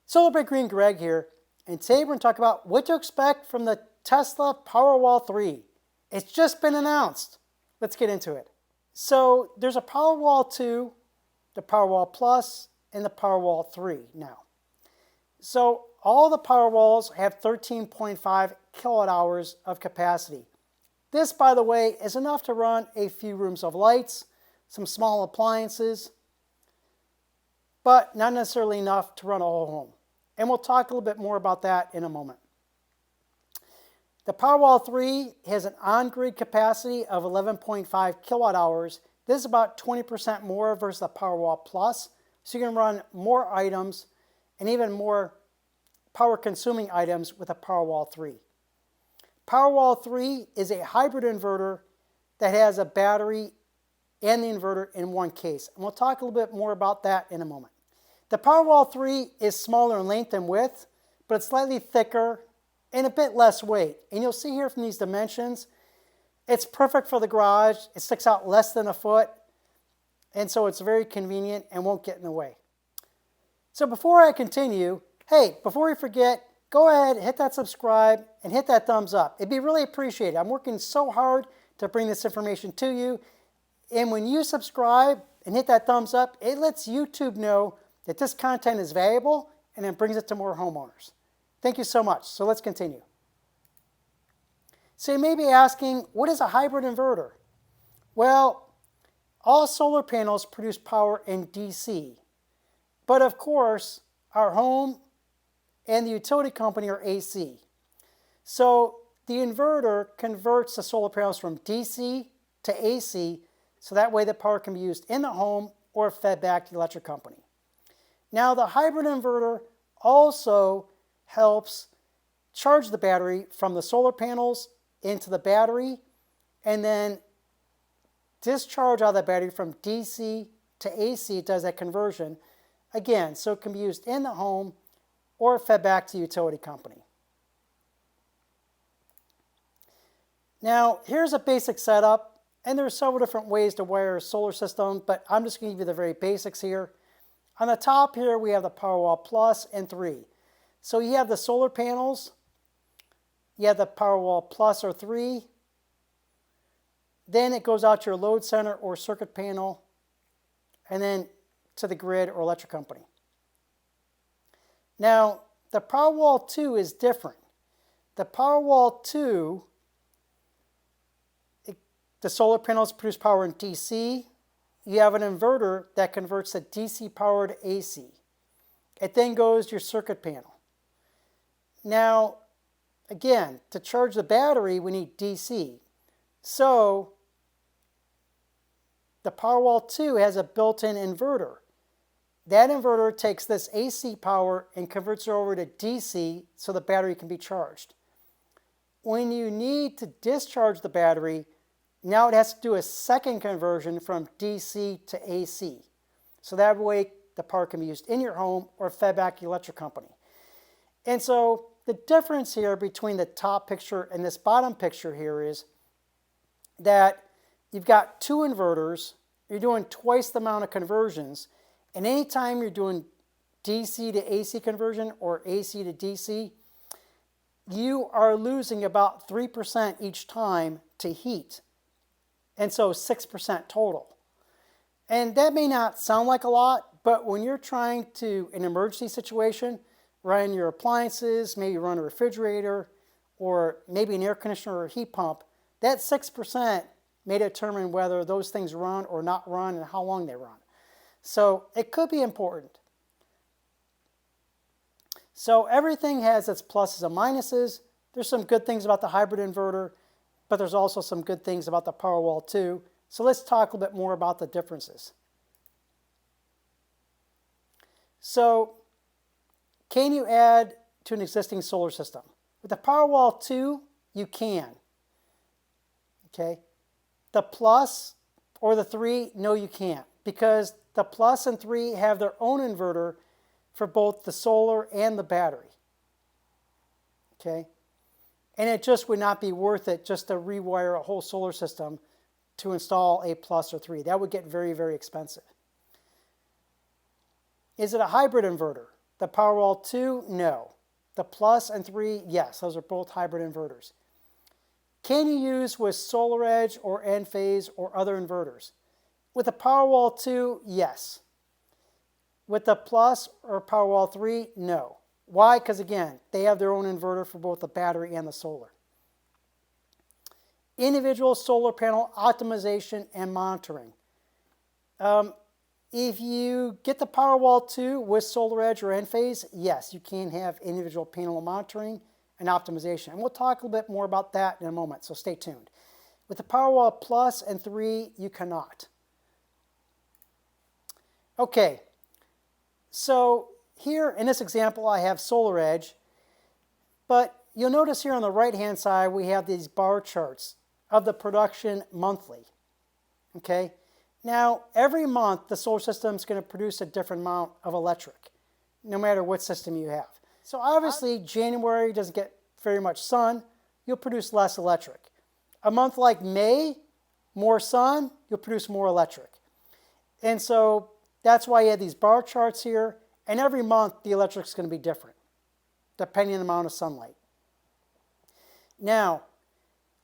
Solar Big Green Greg here, and today we're going to talk about what to expect from the Tesla Powerwall 3. It's just been announced. Let's get into it. So there's a Powerwall 2, the Powerwall Plus, and the Powerwall 3 now. So all the Powerwalls have 13.5 kilowatt hours of capacity. This, by the way, is enough to run a few rooms of lights, some small appliances, but not necessarily enough to run a whole home. And we'll talk a little bit more about that in a moment. The Powerwall 3 has an on-grid capacity of 11.5 kilowatt hours. This is about 20% more versus the Powerwall Plus. So you can run more items and even more power-consuming items with a Powerwall 3. Powerwall 3 is a hybrid inverter that has a battery and the inverter in one case. And we'll talk a little bit more about that in a moment. The Powerwall 3 is smaller in length and width, but it's slightly thicker and a bit less weight. And you'll see here from these dimensions, it's perfect for the garage. It sticks out less than a foot, and so it's very convenient and won't get in the way. So before I continue, hey, before you forget, go ahead, hit that subscribe, and hit that thumbs up. It'd be really appreciated. I'm working so hard to bring this information to you. And when you subscribe and hit that thumbs up, it lets YouTube know that this content is valuable and it brings it to more homeowners. Thank you so much. So let's continue. So you may be asking, what is a hybrid inverter? Well, all solar panels produce power in DC. But of course, our home and the utility company are AC. So the inverter converts the solar panels from DC to AC, so that way the power can be used in the home or fed back to the electric company. Now the hybrid inverter also helps charge the battery from the solar panels into the battery and then discharge out of the battery from DC to AC. It does that conversion again, so it can be used in the home or fed back to the utility company. Now here's a basic setup, and there are several different ways to wire a solar system, but I'm just going to give you the very basics here. On the top here, we have the Powerwall Plus and 3. So you have the solar panels, you have the Powerwall Plus or 3, then it goes out to your load center or circuit panel, and then to the grid or electric company. Now, the Powerwall 2 is different. The Powerwall 2, the solar panels produce power in DC. You have an inverter that converts the DC power to AC. It then goes to your circuit panel. Now, again, to charge the battery, we need DC. So the Powerwall 2 has a built-in inverter. That inverter takes this AC power and converts it over to DC so the battery can be charged. When you need to discharge the battery, now it has to do a second conversion from DC to AC. So that way the power can be used in your home or fed back to the electric company. And so the difference here between the top picture and this bottom picture here is that you've got two inverters, you're doing twice the amount of conversions, and anytime you're doing DC to AC conversion or AC to DC, you are losing about 3% each time to heat. And so 6% total. And that may not sound like a lot, but when you're trying to, in an emergency situation, run your appliances, maybe run a refrigerator, or maybe an air conditioner or a heat pump, that 6% may determine whether those things run or not run and how long they run. So it could be important. So everything has its pluses and minuses. There's some good things about the hybrid inverter, but there's also some good things about the Powerwall 2. So let's talk a little bit more about the differences. So can you add to an existing solar system? With the Powerwall 2, you can. Okay. The Plus or the 3, no, you can't, because the Plus and 3 have their own inverter for both the solar and the battery. Okay. And it just would not be worth it just to rewire a whole solar system to install a Plus or 3. That would get very, very expensive. Is it a hybrid inverter? The Powerwall 2, no. The Plus and 3, yes, those are both hybrid inverters. Can you use with SolarEdge or Enphase or other inverters? With the Powerwall 2, yes. With the Plus or Powerwall 3, no. Why? Because again, they have their own inverter for both the battery and the solar. Individual solar panel optimization and monitoring. If you get the Powerwall 2 with SolarEdge or Enphase, yes, you can have individual panel monitoring and optimization. And we'll talk a little bit more about that in a moment, so stay tuned. With the Powerwall Plus and 3, you cannot. Okay, so here in this example, I have SolarEdge, but you'll notice here on the right-hand side, we have these bar charts of the production monthly, okay? Now, every month, the solar system is going to produce a different amount of electric, no matter what system you have. So obviously, January doesn't get very much sun, you'll produce less electric. A month like May, more sun, you'll produce more electric. And so that's why you have these bar charts here, and every month, the electric's going to be different, depending on the amount of sunlight. Now,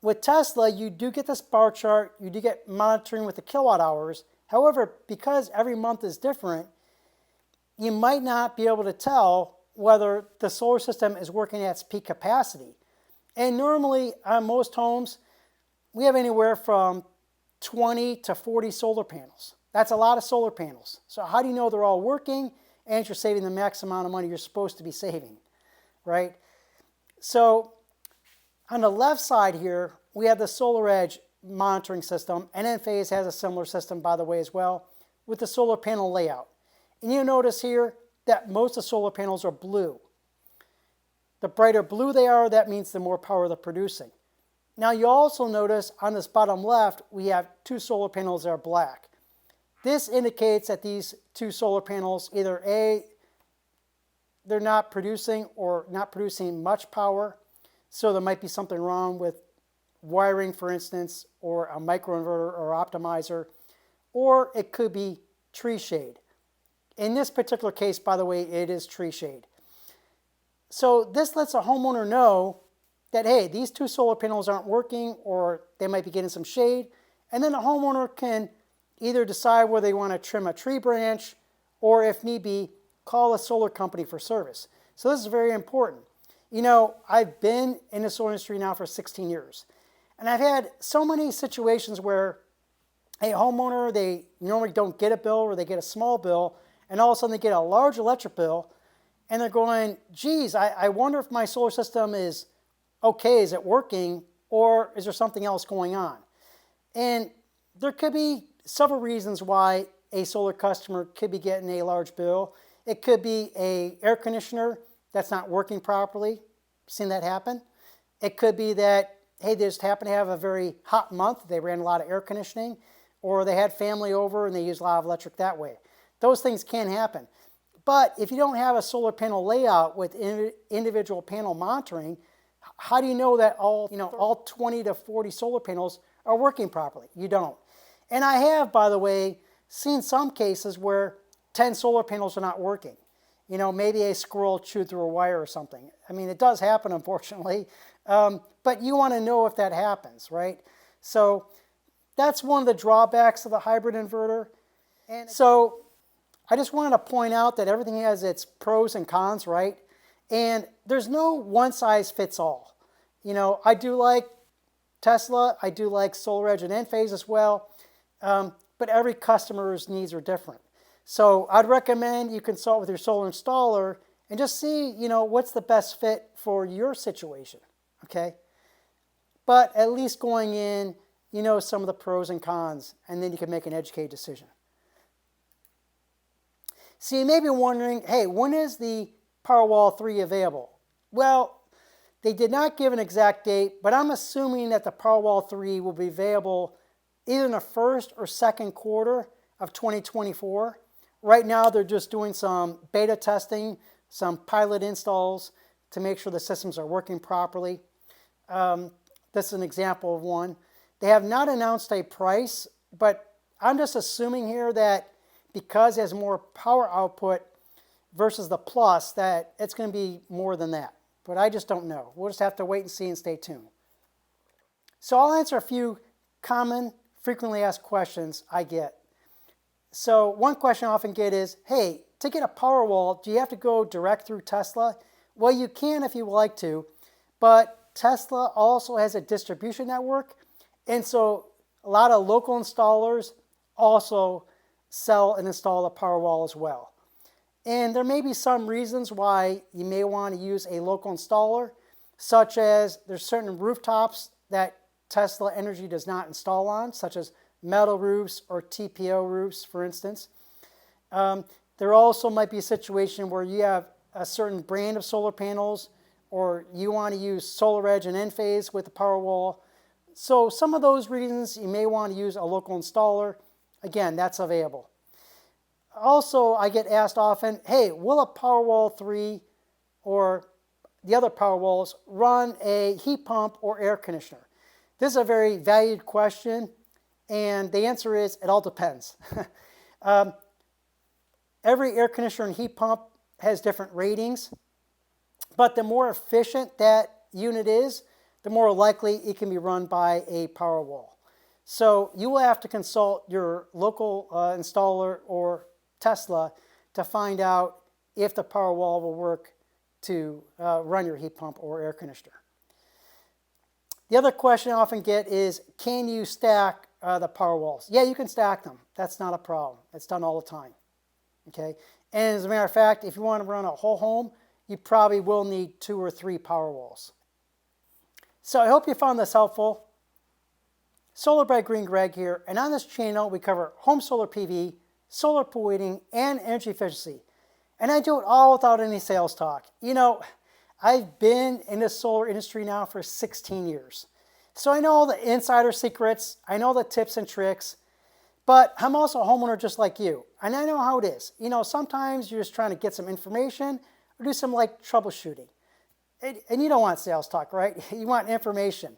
with Tesla, you do get this bar chart, you do get monitoring with the kilowatt hours. However, because every month is different, you might not be able to tell whether the solar system is working at its peak capacity. And normally, on most homes, we have anywhere from 20 to 40 solar panels. That's a lot of solar panels. So how do you know they're all working and you're saving the max amount of money you're supposed to be saving, right? So on the left side here, we have the SolarEdge monitoring system, and Enphase has a similar system, by the way, as well, with the solar panel layout. And you notice here that most of the solar panels are blue. The brighter blue they are, that means the more power they're producing. Now you also notice on this bottom left, we have 2 solar panels that are black. This indicates that these 2 solar panels, either A, they're not producing or not producing much power, so there might be something wrong with wiring, for instance, or a microinverter or optimizer, or it could be tree shade. In this particular case, by the way, it is tree shade. So this lets a homeowner know that, hey, these 2 solar panels aren't working, or they might be getting some shade, and then the homeowner can either decide whether they want to trim a tree branch, or if need be, call a solar company for service. So this is very important. You know, I've been in the solar industry now for 16 years. And I've had so many situations where a homeowner, they normally don't get a bill or they get a small bill, and all of a sudden they get a large electric bill, and they're going, geez, I wonder if my solar system is okay, is it working, or is there something else going on? And there could be several reasons why a solar customer could be getting a large bill. It could be an air conditioner that's not working properly. Seen that happen. It could be that, hey, they just happen to have a very hot month. They ran a lot of air conditioning, or they had family over and they used a lot of electric that way. Those things can happen. But if you don't have a solar panel layout with individual panel monitoring, how do you know that all 20 to 40 solar panels are working properly? You don't. And I have, by the way, seen some cases where 10 solar panels are not working. You know, maybe a squirrel chewed through a wire or something. I mean, it does happen, unfortunately. But you want to know if that happens, right? So that's one of the drawbacks of the hybrid inverter. And so I just wanted to point out that everything has its pros and cons, right? And there's no one size fits all. You know, I do like Tesla. I do like SolarEdge and Enphase as well. But every customer's needs are different. So I'd recommend you consult with your solar installer and just see, you know, what's the best fit for your situation, okay? But at least going in, you know some of the pros and cons, and then you can make an educated decision. So you may be wondering, hey, when is the Powerwall 3 available? Well, they did not give an exact date, but I'm assuming that the Powerwall 3 will be available either in the first or second quarter of 2024. Right now, they're just doing some beta testing, some pilot installs to make sure the systems are working properly. This is an example of one. They have not announced a price, but I'm just assuming here that because it has more power output, versus the Plus that it's going to be more than that. But I just don't know. We'll just have to wait and see and stay tuned. So I'll answer a few common, frequently asked questions I get. So one question I often get is, hey, to get a Powerwall, do you have to go direct through Tesla? Well, you can if you would like to, but Tesla also has a distribution network, and so a lot of local installers also sell and install a Powerwall as well. And there may be some reasons why you may want to use a local installer, such as there's certain rooftops that Tesla Energy does not install on, such as metal roofs or TPO roofs, for instance. There also might be a situation where you have a certain brand of solar panels, or you want to use SolarEdge and Enphase with the Powerwall. So some of those reasons you may want to use a local installer. Again, that's available. Also, I get asked often, hey, will a Powerwall 3 or the other Powerwalls run a heat pump or air conditioner? This is a very valued question, and the answer is it all depends. Every air conditioner and heat pump has different ratings, but the more efficient that unit is, the more likely it can be run by a Powerwall. So you will have to consult your local installer or Tesla to find out if the Powerwall will work to run your heat pump or air conditioner. The other question I often get is, can you stack the Powerwalls? Yeah, you can stack them. That's not a problem. It's done all the time. Okay? And as a matter of fact, if you want to run a whole home, you probably will need 2 or 3 Powerwalls. So I hope you found this helpful. Solar by Green Greg here, and on this channel we cover home solar PV, solar pool heating, and energy efficiency. And I do it all without any sales talk. You know, I've been in the solar industry now for 16 years. So I know all the insider secrets, I know the tips and tricks, but I'm also a homeowner just like you. And I know how it is. You know, sometimes you're just trying to get some information or do some like troubleshooting. And you don't want sales talk, right? You want information.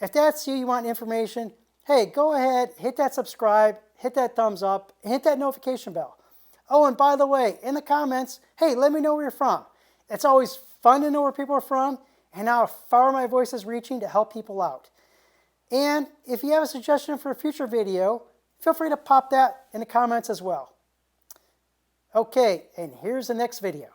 If that's you, you want information, hey, go ahead, hit that subscribe, hit that thumbs up, and hit that notification bell. Oh, and by the way, in the comments, hey, let me know where you're from. It's always fun to know where people are from and how far my voice is reaching to help people out. And if you have a suggestion for a future video, feel free to pop that in the comments as well. Okay, and here's the next video.